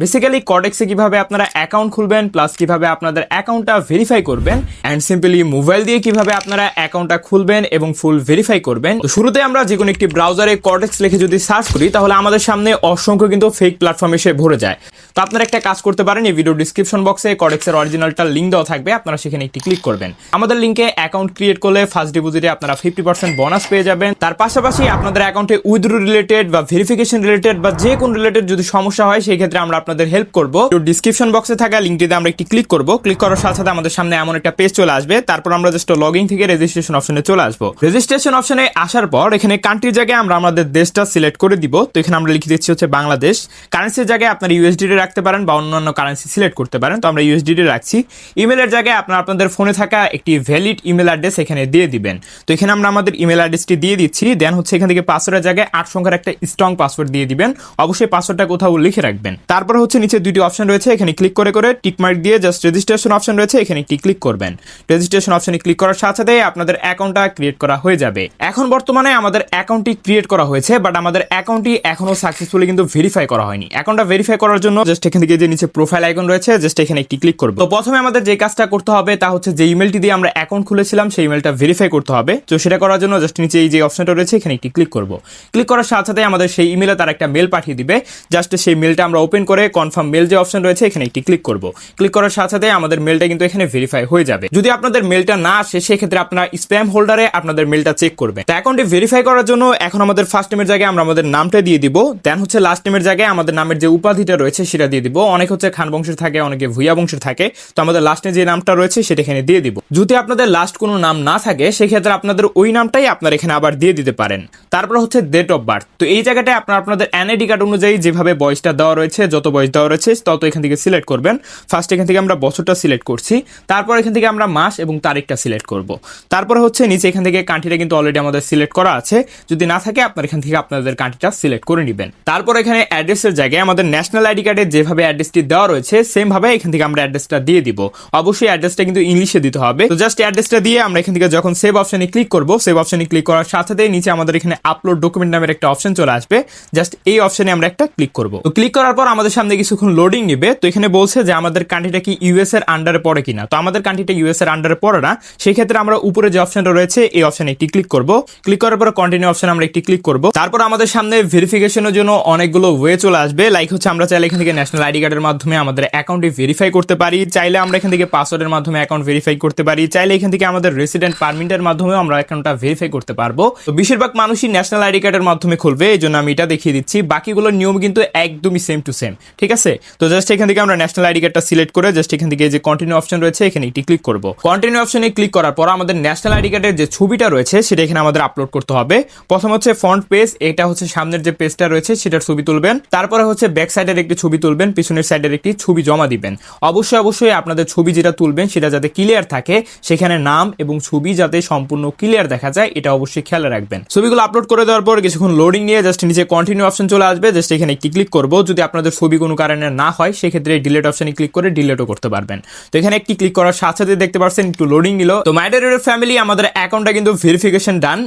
Basically কর্টেক্সে কিভাবে আপনারা account খুলবেন প্লাস কিভাবে আপনাদের অ্যাকাউন্টটা ভেরিফাই করবেন অ্যান্ড সিম্পলি মোবাইল দিয়ে কিভাবে আপনারা অ্যাকাউন্টটা খুলবেন এবং ফুল ভেরিফাই করবেন। তো শুরুতে আমরা যে কোনো একটি ব্রাউজারে কর্টেক্স লিখে যদি সার্চ করি তাহলে আমাদের সামনে অসংখ্য কিন্তু ফেক প্ল্যাটফর্ম এসে ভরে যায়। তো আপনারা একটা কাজ করতে পারেন, এই ভিডিও ডিসক্রিপশন বক্সে কর্টেক্সের অরিজিনালটা লিঙ্ক দেওয়া থাকবে, আপনারা সেখানে একটি ক্লিক করবেন। আমাদের লিঙ্কে অ্যাকাউন্ট ক্রিয়েট করলে ফার্স্ট ডিপোজিটে আপনারা 50% বোনাস পেয়ে যাবেন। তার পাশাপাশি আপনাদের অ্যাকাউন্টে উইথড্র রিলেটেড বা ভেরিফিকেশন রিলেটেড বা যে কোন রিলেটেড যদি সমস্যা হয় সেই ক্ষেত্রে আমরা আপনাদের হেল্প করব। তো ডিসক্রিপশন বক্সে থাকা লিঙ্কটিতে আমরা একটি ক্লিক করব। ক্লিক করার সাথে সাথে আমাদের সামনে এমন একটা পেজ চলে আসবে। তারপর আমরা জাস্ট লগইন থেকে রেজিস্ট্রেশন অপশনে চলে আসবো। রেজিস্ট্রেশন অপশনে আসার পর এখানে কান্ট্রির জায়গায় আমরা আমাদের দেশটা সিলেক্ট করে দিব। তো এখানে আমরা লিখে দিচ্ছি হচ্ছে বাংলাদেশ। কারেন্সির জায়গায় আপনারা ইউএসডিটি রাখতে পারেন বা অন্যান্য কারেন্সি সিলেক্ট করতে পারেন। তো আমরা ইউএসডিটি রাখছি। ইমেলের জায়গায় আপনারা আপনাদের ফোনে থাকা একটি ভ্যালিড ইমেল অ্যাড্রেস এখানে দিয়ে দিবেন। তো এখানে আমরা আমাদের ইমেল অ্যাড্রেসটি দিয়ে দিচ্ছি। দেন হচ্ছে এখান থেকে পাসওয়ার্ডের জায়গায় 8 সংখ্যার একটা স্ট্রং পাসওয়ার্ড দিয়ে দিবেন। অবশ্যই পাসওয়ার্ডটা কোথাও লিখে রাখবেন। তারপর হচ্ছে নিচে দুইটি অপশন রয়েছে, এখানে ক্লিক করে টিক মার্ক দিয়ে জাস্ট রেজিস্ট্রেশন অপশন রয়েছে, এখানে একটি ক্লিক করবেন। রেজিস্ট্রেশন অপশনে ক্লিক করার সাথে সাথে আপনাদের অ্যাকাউন্টটা ক্রিয়েট করা হয়ে যাবে। এখন বর্তমানে আমাদের অ্যাকাউন্টটি ক্রিয়েট করা হয়েছে, বাট আমাদের অ্যাকাউন্টটি এখনো সাকসেসফুলি কিন্তু ভেরিফাই করা হয়নি। অ্যাকাউন্টটা ভেরিফাই করার জন্য জাস্ট এখান থেকে যে নিচে প্রোফাইল আইকন রয়েছে জাস্ট এখানে একটি ক্লিক করব। তো প্রথমে আমাদের যে কাজটা করতে হবে তা হচ্ছে যে ইমেলটি দিয়ে আমরা অ্যাকাউন্ট খুলেছিলাম সেই ইমেলটা ভেরিফাই করতে হবে। তো সেটা করার জন্য জাস্ট নিচে এই যে অপশনটা রয়েছে এখানে একটি ক্লিক করব। ক্লিক করার সাথে সাথে আমাদের সেই ইমেলে তার একটা মেল পাঠিয়ে দিবে। জাস্ট সেই মেলটা আমরা ওপেন করে কনফার্ম মেল যে অপশন রয়েছে এখানে একটি ক্লিক করব। ক্লিক করার সাথে সাথে আমাদের মেলটা কিন্তু এখানে ভেরিফাই হয়ে যাবে। যদি আপনাদের মেলটা না আসে সেক্ষেত্রে আপনারা স্প্যাম হোল্ডারে আপনাদের মেলটা চেক করবেন। তো অ্যাকাউন্টে ভেরিফাই করার জন্য এখন আমাদের ফার্স্ট নেমের জায়গায় আমরা আমাদের নামটা দিয়ে দিব। দেন হচ্ছে লাস্ট নেমের জায়গায় আমাদের নামের যে উপাধিটা রয়েছে সেটা দিয়ে দিব। অনেক হচ্ছে খান বংশের থাকে, অনেকে ভুইয়া বংশের থাকে। তো আমাদের লাস্টে যে নামটা রয়েছে সেটা এখানে দিয়ে দিব। যদি আপনাদের লাস্ট কোনো নাম না থাকে সেক্ষেত্রে আপনাদের ওই নামটাই আপনারা এখানে আবার দিয়ে দিতে পারেন। তারপর হচ্ছে ডেট অফ বার্থ। তো এই জায়গাটায় আপনারা আপনাদের এনআইডি কার্ড অনুযায়ী যেভাবে বয়সটা দেওয়া রয়েছে, যত বয়স দেওয়া রয়েছে তত এখান থেকে সিলেক্ট করবেন। ফার্স্ট এখান থেকে আমরা বছরটা সিলেক্ট করছি, তারপর এখান থেকে আমরা মাস এবং তারিখটা সিলেক্ট করব। তারপর হচ্ছে নিচে এখান থেকে কান্ট্রিটা কিন্তু অলরেডি আমাদের সিলেক্ট করা আছে, যদি না থাকে আপনারা এখান থেকে আপনাদের কান্ট্রিটা সিলেক্ট করে নেবেন। তারপর এখানে অ্যাড্রেসের জায়গায় আমাদের ন্যাশনাল আইডি কার্ডে যেভাবে অ্যাড্রেসটি দেওয়া রয়েছে সেম ভাবে এখান থেকে আমরা অ্যাড্রেসটা দিয়ে দিব। অবশ্যই অ্যাড্রেসটা কিন্তু ইংলিশে দিতে হবে। তো জাস্ট অ্যাড্রেসটা দিয়ে আমরা এখান থেকে যখন সেভ অপশনে ক্লিক করব, সেভ অপশনে ক্লিক করার সাথে সাথে নিচে আমাদের এখানে আপলোড ডকুমেন্ট নামের একটা অপশন চলে আসবে। জাস্ট এই অপশনে আমরা একটা ক্লিক করব। তো ক্লিক করার পর আমাদের সামনে কিছুক্ষণ লোডিং নেবে। তো এখানে বলছে যে আমাদের কান্ট্রিটা কি ইউএস এর আন্ডারে পড়ে কিনা। তো আমাদের কান্ট্রিটা ইউএস এর আন্ডারে পড়ে না, সেই ক্ষেত্রে আমরা উপরে যে অপশনটা রয়েছে এই অপশনে একটি ক্লিক করব। ক্লিক করার পর কন্টিনিউ অপশনে আমরা একটি ক্লিক করব। তারপর আমাদের সামনে ভেরিফিকেশনের জন্য অনেকগুলো ওয়ে চলে আসবে। লাইক হচ্ছে আমরা চাইলে এখান থেকে ন্যাশনাল আইডি কার্ডের মাধ্যমে আমাদের অ্যাকাউন্টে ভেরিফাই করতে পারি, চাইলে আমরা এখান থেকে পাসওয়ার্ডের মাধ্যমে অ্যাকাউন্ট ভেরিফাই করতে পারি, চাইলে এখান থেকে আমাদের রেসিডেন্ট পারমিটের মাধ্যমেও আমরা অ্যাকাউন্টটা ভেরিফাই করতে পারবো। তো বেশিরভাগ মানুষই ন্যাশনাল আইডি কার্ডের মাধ্যমে খুলবে, এই জন্য আমি এটা দেখিয়ে দিচ্ছি। বাকিগুলোর নিয়ম কিন্তু একদমই সেম টু সেম, ঠিক আছে। তো জাস্ট এখান থেকে আমরা ন্যাশনাল আইডি কার্ডটা সিলেক্ট করে জাস্ট এখান থেকে যে কন্টিনিউ অপশন রয়েছে এখানে একটি ক্লিক করব। কন্টিনিউ অপশনে ক্লিক করার পর আমাদের ন্যাশনাল আইডি কার্ডের যে ছবিটা রয়েছে সেটা এখানে আমাদের আপলোড করতে হবে। প্রথম হচ্ছে ফ্রন্ট পেজ, এটা হচ্ছে সামনের যে পেজটা রয়েছে সেটার ছবি তুলবেন। তারপরে হচ্ছে ব্যাক সাইডের একটি ছবি তুলবেন, পিছনের সাইডের একটি ছবি জমা দিবেন। অবশ্যই আপনাদের ছবি যেটা তুলবেন সেটা যাতে ক্লিয়ার থাকে, সেখানে নাম এবং ছবি যাতে সম্পূর্ণ ক্লিয়ার দেখা যায় এটা অবশ্যই খেয়াল রাখবেন। ছবিগুলো আপলোড করে দেওয়ার পর কিছুক্ষণ লোডিং নিয়ে জাস্ট নিচে কন্টিনিউ অপশন চলে আসবে। জাস্ট এখানে একটি ক্লিক করব। যদি আপনাদের ছবি কোনো কারণে না হয় সেক্ষেত্রে ডিলিট অপশনে ক্লিক করে ডিলিটও করতে পারবেন। তো এখানে একটি ক্লিক করার সাথে সাথে দেখতে পাচ্ছেন একটু লোডিং নিল। তো মাই ডিয়ার ফ্যামিলি, আমাদের অ্যাকাউন্টটা কিন্তু ভেরিফিকেশন ডান।